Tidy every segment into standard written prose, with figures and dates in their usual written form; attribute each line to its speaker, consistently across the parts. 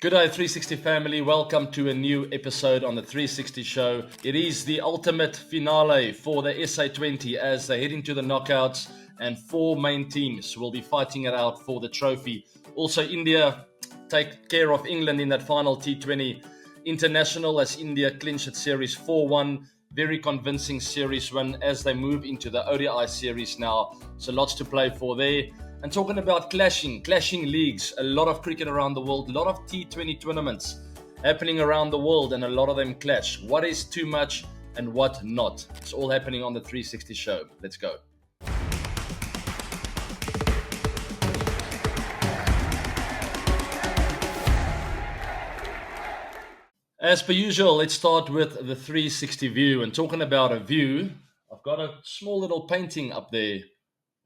Speaker 1: Good day, 360 family. Welcome to a new episode on the 360 show. It is the ultimate finale for the SA20 as they head into the knockouts, and four main teams will be fighting it out for the trophy. Also, India take care of England in that final T20 international as India clinched its series 4-1. Very convincing series win as they move into the ODI series now. So lots to play for there. And talking about clashing leagues, a lot of cricket around the world, a lot of T20 tournaments happening around the world, and a lot of them clash. What is too much and what not? It's all happening on the 360 show. Let's go. As per usual, let's start with the 360 view. And talking about a view, I've got a small little painting up there.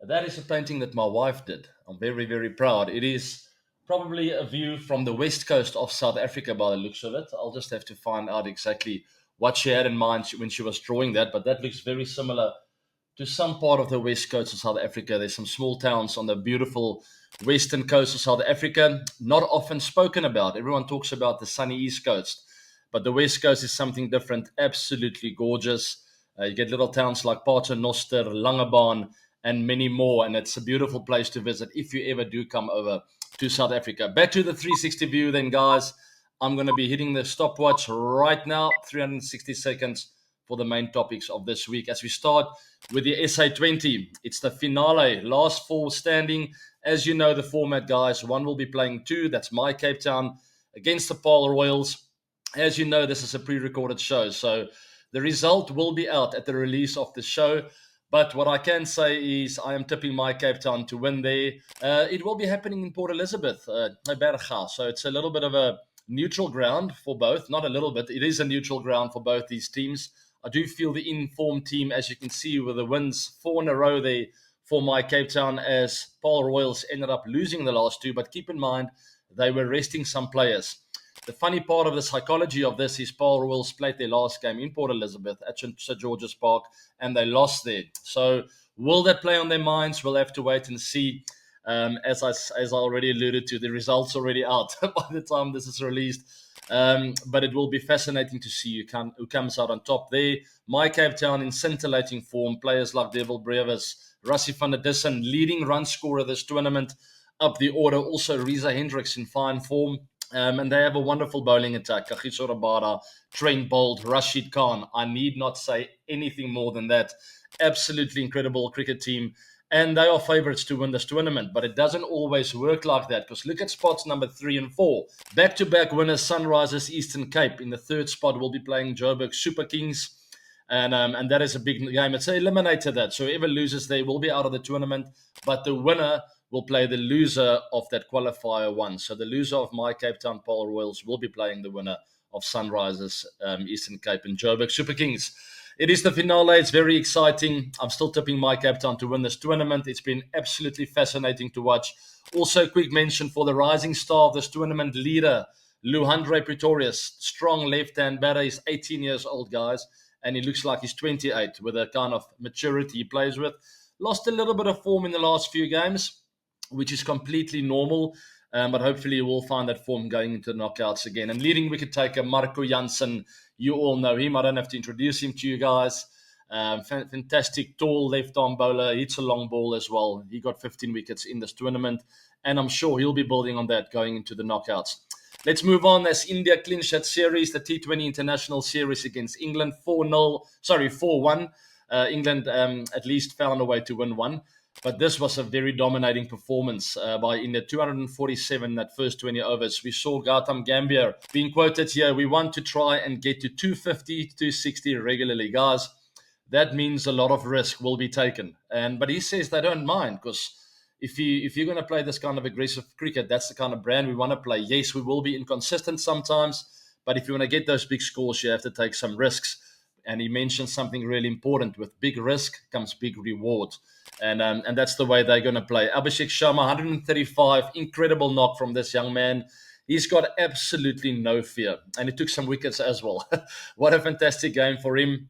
Speaker 1: That is a painting that my wife did. I'm very, very proud. It is probably a view from the west coast of South Africa by the looks of it. I'll just have to find out exactly what she had in mind when she was drawing that, but that looks very similar to some part of the west coast of South Africa. There's some small towns on the beautiful western coast of South Africa, not often spoken about. Everyone talks about the sunny east coast, but the west coast is something different, absolutely gorgeous. You get little towns like Paternoster, Langebaan, and many more. And it's a beautiful place to visit if you ever do come over to South Africa. Back to the 360 view then, guys. I'm going to be hitting the stopwatch right now, 360 seconds for the main topics of this week. As we start with the SA20, it's the finale, last four standing. As you know, the format, guys, one will be playing two. That's my Cape Town against the Paarl Royals. As you know, this is a pre-recorded show, so the result will be out at the release of the show. But what I can say is I am tipping my Cape Town to win there. It will be happening in Port Elizabeth, Berga. So it's a little bit of a neutral ground for both. Not a little bit. It is a neutral ground for both these teams. I do feel the informed team, as you can see, with the wins 4 in a row there for my Cape Town, as Paarl Royals ended up losing the last two. But keep in mind, they were resting some players. The funny part of the psychology of this is Paarl Royals played their last game in Port Elizabeth at St. George's Park, and they lost there. So will that play on their minds? We'll have to wait and see. As I already alluded to, the results already out by the time this is released. But it will be fascinating to see who comes out on top there. My Cape Town in scintillating form. Players like Devil Brevis, Rassie van der Dussen, leading run scorer this tournament, up the order. Also, Reza Hendricks in fine form. And they have a wonderful bowling attack. Kagiso Rabada, Trent Bolt, Rashid Khan. I need not say anything more than that. Absolutely incredible cricket team. And they are favourites to win this tournament. But it doesn't always work like that. Because look at spots number 3 and 4. Back-to-back winners, Sunrisers, Eastern Cape. In the third spot, we'll be playing Joburg Super Kings. And that is a big game. It's an eliminator that. So whoever loses there will be out of the tournament. But the winner will play the loser of that qualifier one. So the loser of my Cape Town Paarl Royals will be playing the winner of Sunrisers, Eastern Cape, and Joburg Super Kings. It is the finale. It's very exciting. I'm still tipping my Cape Town to win this tournament. It's been absolutely fascinating to watch. Also, a quick mention for the rising star of this tournament, leader, Luhandre Pretorius. Strong left-hand batter. He's 18 years old, guys, and he looks like he's 28 with the kind of maturity he plays with. Lost a little bit of form in the last few games, which is completely normal, but hopefully we'll find that form going into the knockouts again. And leading wicket taker, Marco Jansen, you all know him. I don't have to introduce him to you guys. Fantastic, tall left-arm bowler. Hits a long ball as well. He got 15 wickets in this tournament, and I'm sure he'll be building on that going into the knockouts. Let's move on as India clinched that series, the T20 International Series against England, 4-1. England at least found a way to win one. But this was a very dominating performance by India, 247 that first 20 overs. We saw Gautam Gambhir being quoted here. We want to try and get to 250, 260 regularly. Guys, that means a lot of risk will be taken. But he says they don't mind, because if you're going to play this kind of aggressive cricket, that's the kind of brand we want to play. Yes, we will be inconsistent sometimes, but if you want to get those big scores, you have to take some risks. And he mentioned something really important. With big risk comes big reward. And that's the way they're going to play. Abhishek Sharma, 135. Incredible knock from this young man. He's got absolutely no fear. And he took some wickets as well. What a fantastic game for him.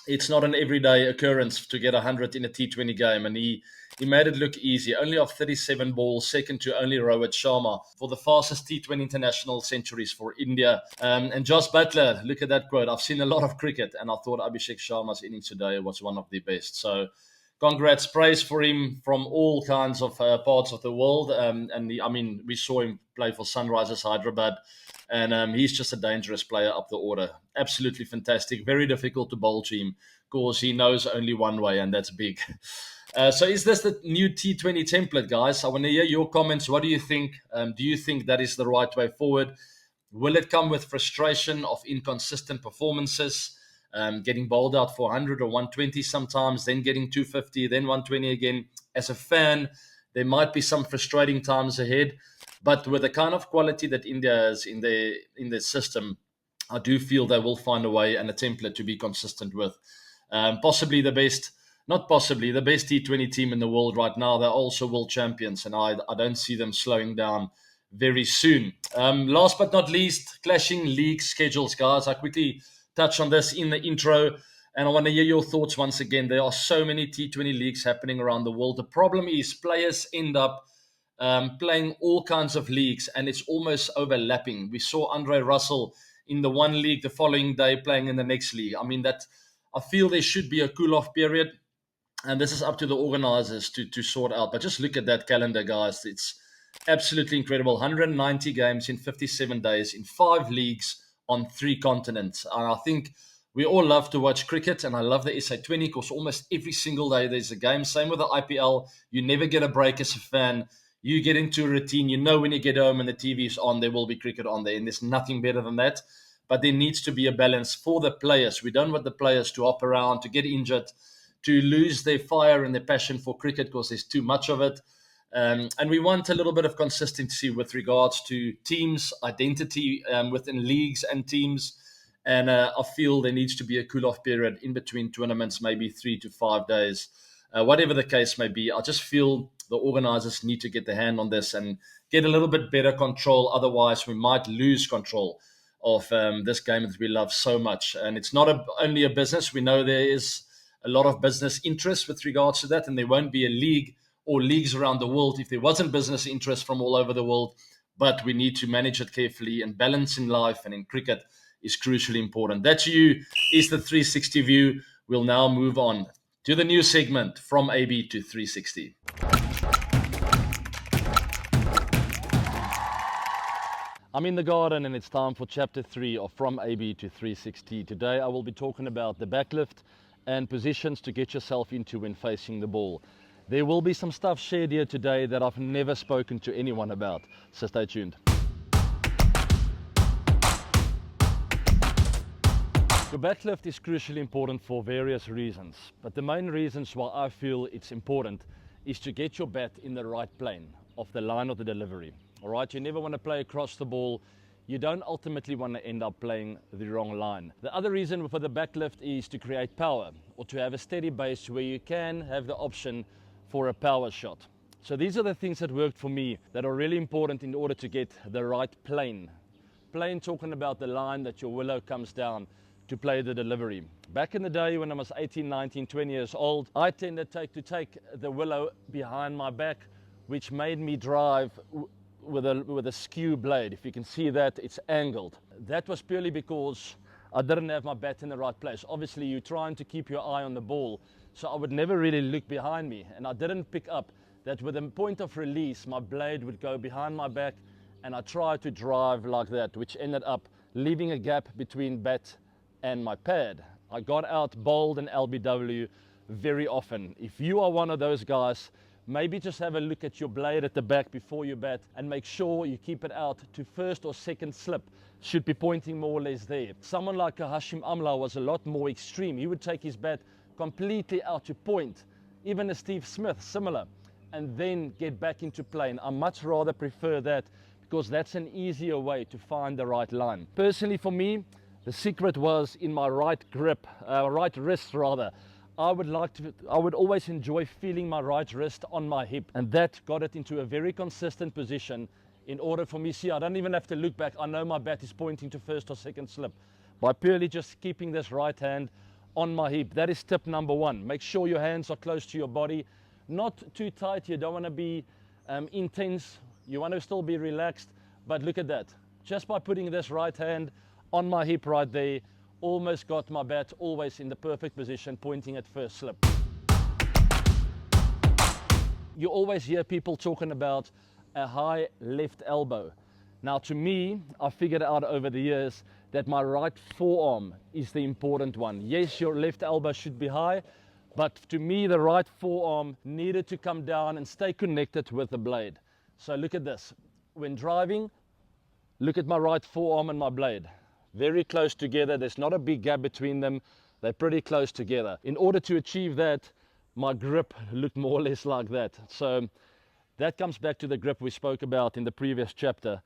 Speaker 1: it's not an everyday occurrence to get 100 in a T20 game, and he made it look easy. Only off 37 balls, second to only Rohit Sharma for the fastest T20 international centuries for India. And Josh Butler, look at that quote. I've seen a lot of cricket, and I thought Abhishek Sharma's innings today was one of the best. So congrats, praise for him from all kinds of parts of the world. I mean, we saw him play for Sunrisers Hyderabad, and he's just a dangerous player up the order. Absolutely fantastic. Very difficult to bowl to him because he knows only one way, and that's big. So is this the new T20 template, guys? I want to hear your comments. What do you think? Do you think that is the right way forward? Will it come with frustration of inconsistent performances? Getting bowled out for 100 or 120 sometimes, then getting 250, then 120 again. As a fan, there might be some frustrating times ahead, but with the kind of quality that India has in their system, I do feel they will find a way and a template to be consistent with. Possibly the best, not possibly, the best T20 team in the world right now. They're also world champions, and I don't see them slowing down very soon. Last but not least, clashing league schedules, guys. I quickly touch on this in the intro, and I want to hear your thoughts once again. There are so many T20 leagues happening around the world. The problem is players end up playing all kinds of leagues, and it's almost overlapping. We saw Andre Russell in the one league the following day playing in the next league. I mean, that I feel there should be a cool-off period, and this is up to the organizers to sort out. But just look at that calendar, guys. It's absolutely incredible. 190 games in 57 days in 5 leagues on 3 continents. And I think we all love to watch cricket, and I love the SA20 because almost every single day there's a game. Same with the IPL. You never get a break as a fan. You get into a routine. You know when you get home and the TV is on, there will be cricket on there, and there's nothing better than that. But there needs to be a balance for the players. We don't want the players to hop around, to get injured, to lose their fire and their passion for cricket because there's too much of it. And we want a little bit of consistency with regards to teams, identity within leagues and teams. And I feel there needs to be a cool-off period in between tournaments, maybe 3 to 5 days. Whatever the case may be, I just feel the organizers need to get their hand on this and get a little bit better control. Otherwise, we might lose control of this game that we love so much. And it's not only a business. We know there is a lot of business interest with regards to that, and there won't be a league or leagues around the world if there wasn't business interest from all over the world. But we need to manage it carefully, and balance in life and in cricket is crucially important. That is the 360 view. We'll now move on to the new segment, From AB to 360. I'm in the garden, and it's time for chapter 3 of From AB to 360. Today I will be talking about the backlift and positions to get yourself into when facing the ball. There will be some stuff shared here today that I've never spoken to anyone about, so stay tuned. Your backlift is crucially important for various reasons, but the main reasons why I feel it's important is to get your bat in the right plane of the line of the delivery. All right, you never want to play across the ball. You don't ultimately want to end up playing the wrong line. The other reason for the backlift is to create power, or to have a steady base where you can have the option for a power shot. So these are the things that worked for me that are really important in order to get the right plane. Plane talking about the line that your willow comes down to play the delivery. Back in the day when I was 18, 19, 20 years old, I tended to take the willow behind my back, which made me drive with a skew blade. If you can see that, it's angled. That was purely because I didn't have my bat in the right place. Obviously, you're trying to keep your eye on the ball, so I would never really look behind me. And I didn't pick up that with a point of release, my blade would go behind my back, and I tried to drive like that, which ended up leaving a gap between bat and my pad. I got out bowled and LBW very often. If you are one of those guys, maybe just have a look at your blade at the back before you bat and make sure you keep it out to first or second slip. Should be pointing more or less there. Someone like Hashim Amla was a lot more extreme. He would take his bat completely out to point. Even a Steve Smith, similar, and then get back into plane. I much rather prefer that because that's an easier way to find the right line. Personally for me, the secret was in my right grip, right wrist rather. I would always enjoy feeling my right wrist on my hip, and that got it into a very consistent position in order for me. See, I don't even have to look back. I know my bat is pointing to first or second slip. By purely just keeping this right hand
Speaker 2: on my hip. That is tip number one. Make sure your hands are close to your body, not too tight. You don't want to be intense. You want to still be relaxed, but look at that. Just by putting this right hand on my hip right there, almost got my bat always in the perfect position, pointing at first slip. You always hear people talking about a high left elbow. Now to me, I figured out over the years that my right forearm is the important one. Yes, your left elbow should be high, but to me the right forearm needed to come down and stay connected with the blade. So look at this. When driving, look at my right forearm and my blade. Very close together. There's not a big gap between them. They're pretty close together. In order to achieve that, my grip looked more or less like that. So that comes back to the grip we spoke about in the previous chapter.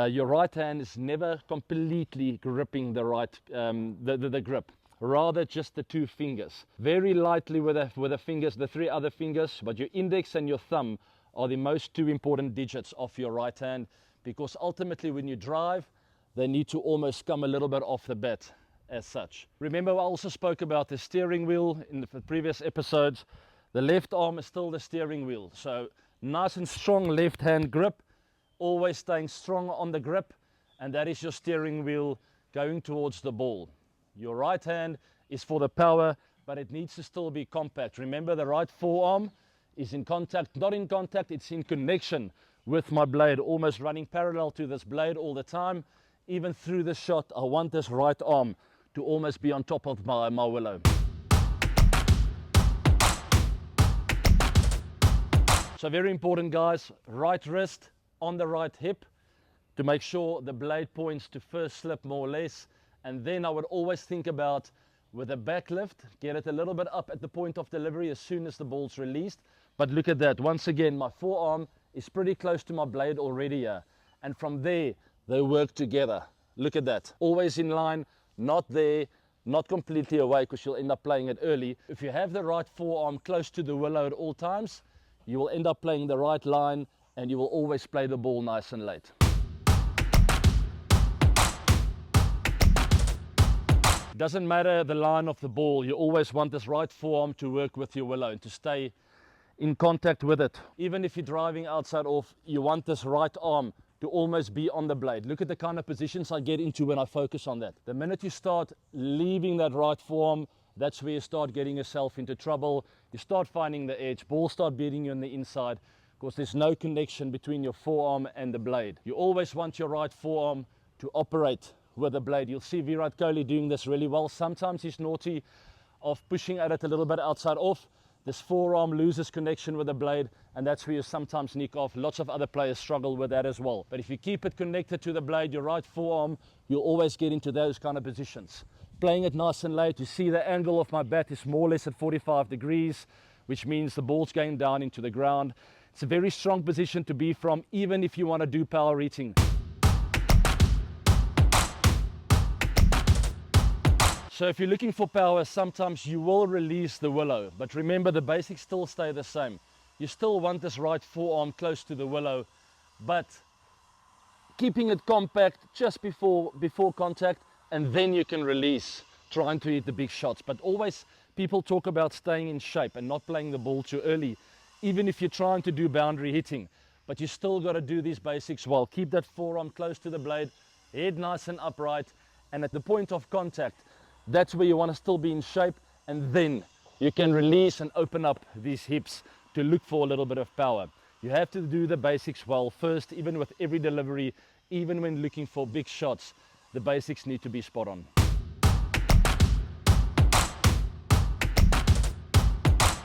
Speaker 2: Your right hand is never completely gripping the the grip, rather just the two fingers. Very lightly with the fingers, the three other fingers, but your index and your thumb are the most two important digits of your right hand, because ultimately when you drive, they need to almost come a little bit off the bat as such. Remember, I also spoke about the steering wheel in the previous episodes. The left arm is still the steering wheel. So nice and strong left hand grip, always staying strong on the grip, and that is your steering wheel going towards the ball. Your right hand is for the power, but it needs to still be compact. Remember, the right forearm is in contact, not in contact, it's in connection with my blade, almost running parallel to this blade all the time. Even through the shot, I want this right arm to almost be on top of my willow. So very important, guys, right wrist on the right hip to make sure the blade points to first slip more or less. And then I would always think about, with a back lift, get it a little bit up at the point of delivery as soon as the ball's released. But look at that, once again, my forearm is pretty close to my blade already here. And from there, they work together. Look at that, always in line, not there, not completely away, because you'll end up playing it early. If you have the right forearm close to the willow at all times, you will end up playing the right line, and you will always play the ball nice and late. Doesn't matter the line of the ball, you always want this right forearm to work with your willow and to stay in contact with it. Even if you're driving outside off, you want this right arm to almost be on the blade. Look at the kind of positions I get into when I focus on that. The minute you start leaving that right forearm, that's where you start getting yourself into trouble. You start finding the edge, balls start beating you on the inside, because there's no connection between your forearm and the blade. You always want your right forearm to operate with the blade. You'll see Virat Kohli doing this really well. Sometimes he's naughty of pushing at it a little bit outside off. This forearm loses connection with the blade, and that's where you sometimes nick off. Lots of other players struggle with that as well. But if you keep it connected to the blade, your right forearm, you'll always get into those kind of positions. Playing it nice and late, you see the angle of my bat is more or less at 45 degrees, which means the ball's going down into the ground. It's a very strong position to be from, even if you want to do power hitting. So if you're looking for power, sometimes you will release the willow, but remember, the basics still stay the same. You still want this right forearm close to the willow, but keeping it compact just before contact, and then you can release, trying to hit the big shots. But always people talk about staying in shape and not playing the ball too early, even if you're trying to do boundary hitting. But you still got to do these basics well. Keep that forearm close to the blade, head nice and upright, and at the point of contact, that's where you want to still be in shape, and then you can release and open up these hips to look for a little bit of power. You have to do the basics well first, even with every delivery, even when looking for big shots, the basics need to be spot on.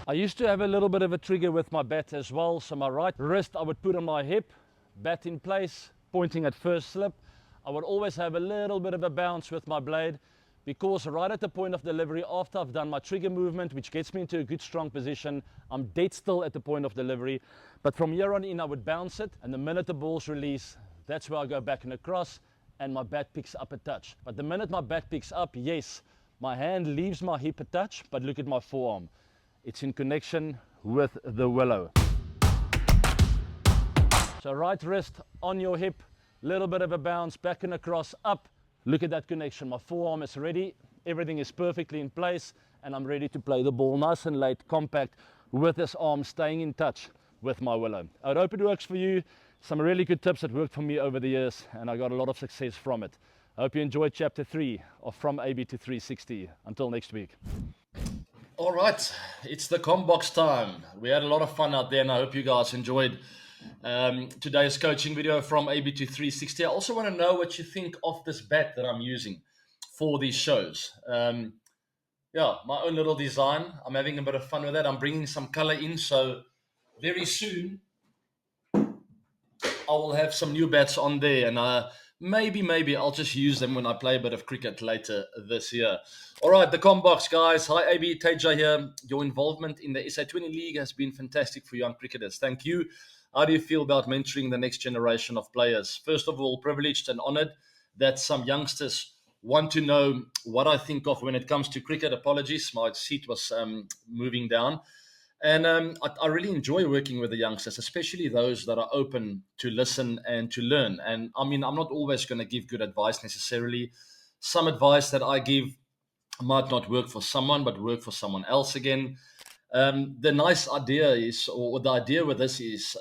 Speaker 2: I used to have a little bit of a trigger with my bat as well, so my right wrist I would put on my hip, bat in place, pointing at first slip. I would always have a little bit of a bounce with my blade, because right at the point of delivery, after I've done my trigger movement, which gets me into a good strong position, I'm dead still at the point of delivery. But from here on in, I would bounce it, and the minute the ball's release, that's where I go back and across, and my bat picks up a touch. But the minute my bat picks up, yes, my hand leaves my hip a touch, but look at my forearm. It's in connection with the willow. So right wrist on your hip, little bit of a bounce, back and across, up. Look at that connection. My forearm is ready Everything is perfectly in place, and I'm ready to play the ball nice and late, compact, with this arm staying in touch with my willow. I hope it works for you. Some really good tips that worked for me over the years, and I got a lot of success from it. I hope you enjoyed chapter 3 of From AB to 360. Until next week.
Speaker 1: All right, it's the CommBox time. We had a lot of fun out there, and I hope you guys enjoyed today's coaching video from AB to 360. I also want to know what you think of this bat that I'm using for these shows. Yeah, my own little design. I'm having a bit of fun with that. I'm bringing some color in, so very soon I will have some new bats on there, and maybe I'll just use them when I play a bit of cricket later this year. All right, the CommBox guys. Hi, AB Teja here. Your involvement in the SA20 League has been fantastic for young cricketers. Thank you. How do you feel about mentoring the next generation of players? First of all, privileged and honored that some youngsters want to know what I think of when it comes to cricket. Apologies, my seat was moving down. And I really enjoy working with the youngsters, especially those that are open to listen and to learn. And I mean, I'm not always going to give good advice necessarily. Some advice that I give might not work for someone, but work for someone else again. The nice idea is, or the idea with this is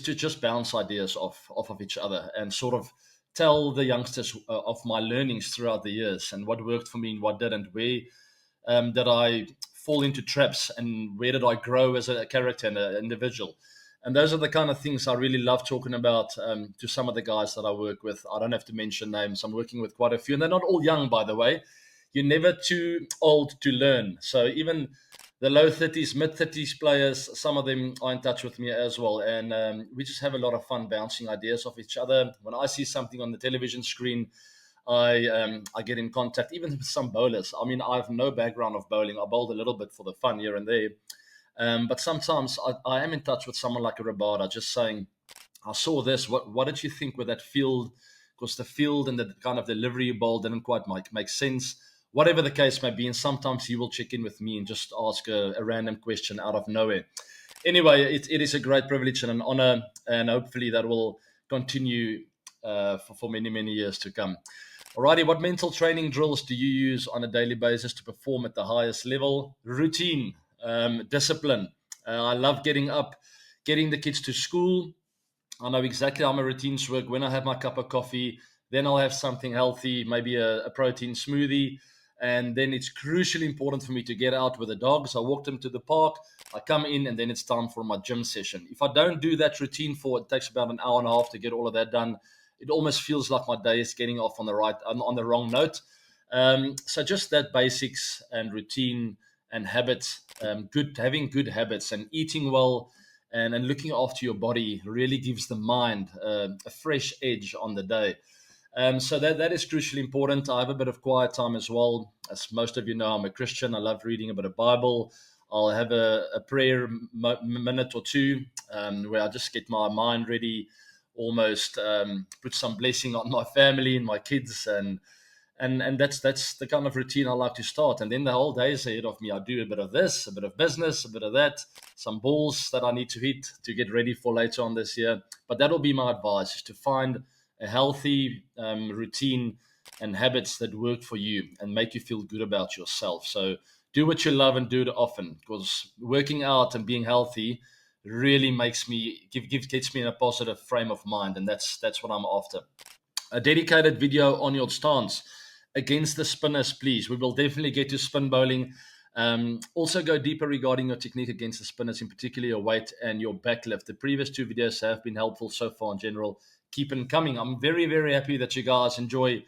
Speaker 1: to just bounce ideas off of each other and sort of tell the youngsters of my learnings throughout the years and what worked for me and what didn't, where did I fall into traps and where did I grow as a character and an individual. And those are the kind of things I really love talking about to some of the guys that I work with. I don't have to mention names. I'm working with quite a few, and they're not all young, by the way. You're never too old to learn. So even the low 30s, mid 30s players, some of them are in touch with me as well. And we just have a lot of fun bouncing ideas off each other. When I see something on the television screen, I get in contact, even with some bowlers. I mean, I have no background of bowling. I bowled a little bit for the fun here and there. But sometimes I am in touch with someone like a Rabada, just saying, I saw this. What did you think with that field? Because the field and the kind of delivery you bowled didn't quite make sense. Whatever the case may be. And sometimes he will check in with me and just ask a random question out of nowhere. Anyway, it is a great privilege and an honor. And hopefully that will continue for many, many years to come. Alrighty, what mental training drills do you use on a daily basis to perform at the highest level? Routine, discipline. I love getting up, getting the kids to school. I know exactly how my routines work. When I have my cup of coffee, then I'll have something healthy, maybe a protein smoothie. And then it's crucially important for me to get out with the dogs. I walk them to the park, I come in, and then it's time for my gym session. If I don't do that routine it takes about an hour and a half to get all of that done. It almost feels like my day is getting off on the wrong note. So just that basics and routine and habits, having good habits and eating well and looking after your body really gives the mind a fresh edge on the day. So that is crucially important. I have a bit of quiet time as well. As most of you know, I'm a Christian. I love reading a bit of Bible. I'll have a prayer minute or two where I just get my mind ready, almost put some blessing on my family and my kids, and that's the kind of routine I like to start. And then the whole day is ahead of me. I do a bit of this, a bit of business, a bit of that, some balls that I need to hit to get ready for later on this year. But that'll be my advice: is to find a healthy routine and habits that work for you and make you feel good about yourself. So do what you love and do it often, because working out and being healthy really makes me gets me in a positive frame of mind, and that's what I'm after. A dedicated video on your stance against the spinners, please. We will definitely get to spin bowling. Also go deeper regarding your technique against the spinners, in particular your weight and your backlift. The previous two videos have been helpful so far in general. Keep them coming. I'm very, very happy that you guys enjoy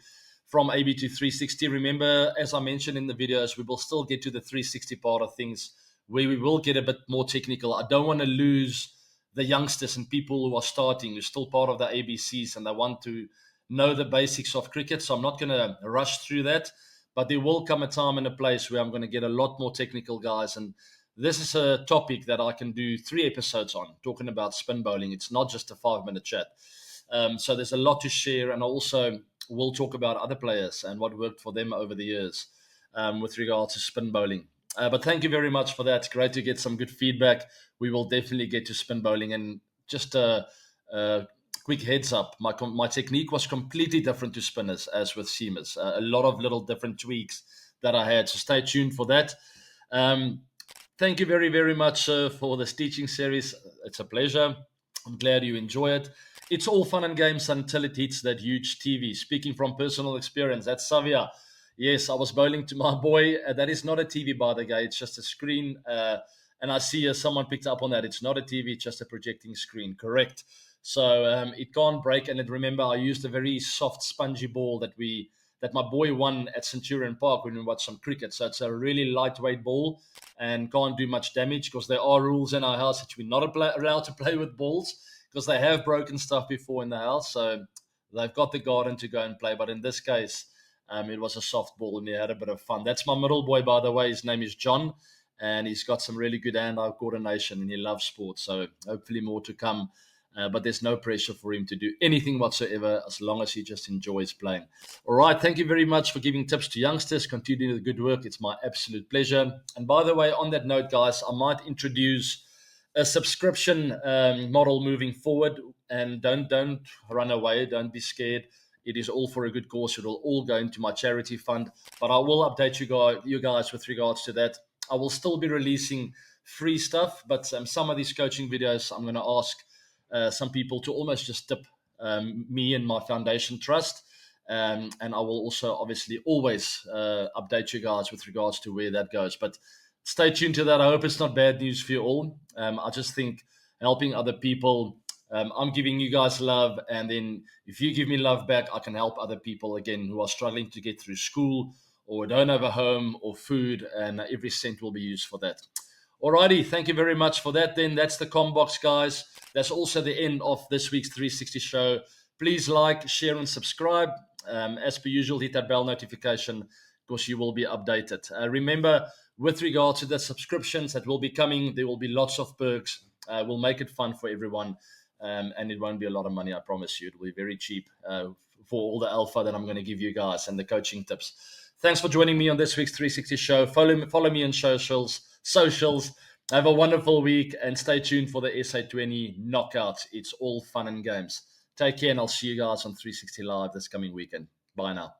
Speaker 1: from AB to 360. Remember, as I mentioned in the videos, we will still get to the 360 part of things where we will get a bit more technical. I don't want to lose the youngsters and people who are starting, who's still part of the ABCs and they want to know the basics of cricket. So I'm not going to rush through that. But there will come a time and a place where I'm going to get a lot more technical, guys. And this is a topic that I can do 3 episodes on, talking about spin bowling. It's not just a 5-minute chat. So there's a lot to share. And also we'll talk about other players and what worked for them over the years with regard to spin bowling. But thank you very much for that. Great to get some good feedback. We will definitely get to spin bowling. And just a quick heads up, my technique was completely different to spinners as with seamers. A lot of little different tweaks that I had. So stay tuned for that. Um, Thank you very, very much for this teaching series. It's a pleasure. I'm glad you enjoy it. It's all fun and games until it hits that huge TV. Speaking from personal experience, that's Savia. Yes, I was bowling to my boy. That is not a TV, by the way. It's just a screen. And I see someone picked up on that. It's not a TV, it's just a projecting screen. Correct. So it can't break. And remember, I used a very soft, spongy ball that my boy won at Centurion Park when we watched some cricket. So it's a really lightweight ball and can't do much damage because there are rules in our house that we're not allowed to play with balls because they have broken stuff before in the house. So they've got the garden to go and play. But in this case, it was a soft ball and we had a bit of fun. That's my middle boy, by the way. His name is John and he's got some really good hand-eye coordination and he loves sports. So hopefully more to come. But there's no pressure for him to do anything whatsoever as long as he just enjoys playing. All right. Thank you very much for giving tips to youngsters. Continue the good work. It's my absolute pleasure. And by the way, on that note, guys, I might introduce a subscription model moving forward. And don't run away. Don't be scared. It is all for a good cause. It will all go into my charity fund. But I will update you guys with regards to that. I will still be releasing free stuff, but some of these coaching videos I'm going to ask some people to almost just tip me and my foundation trust. And I will also obviously always update you guys with regards to where that goes. But stay tuned to that. I hope it's not bad news for you all. I just think helping other people, I'm giving you guys love. And then if you give me love back, I can help other people again who are struggling to get through school or don't have a home or food. And every cent will be used for that. Alrighty, thank you very much for that. Then that's the CommBox, guys. That's also the end of this week's 360 show. Please like, share, and subscribe. As per usual, hit that bell notification because you will be updated. Remember, with regard to the subscriptions that will be coming, there will be lots of perks. We'll make it fun for everyone, and it won't be a lot of money, I promise you. It will be very cheap for all the alpha that I'm going to give you guys and the coaching tips. Thanks for joining me on this week's 360 show. Follow me on socials. Have a wonderful week and stay tuned for the S08E21 knockouts. It's all fun and games. Take care and I'll see you guys on 360 Live this coming weekend. Bye now.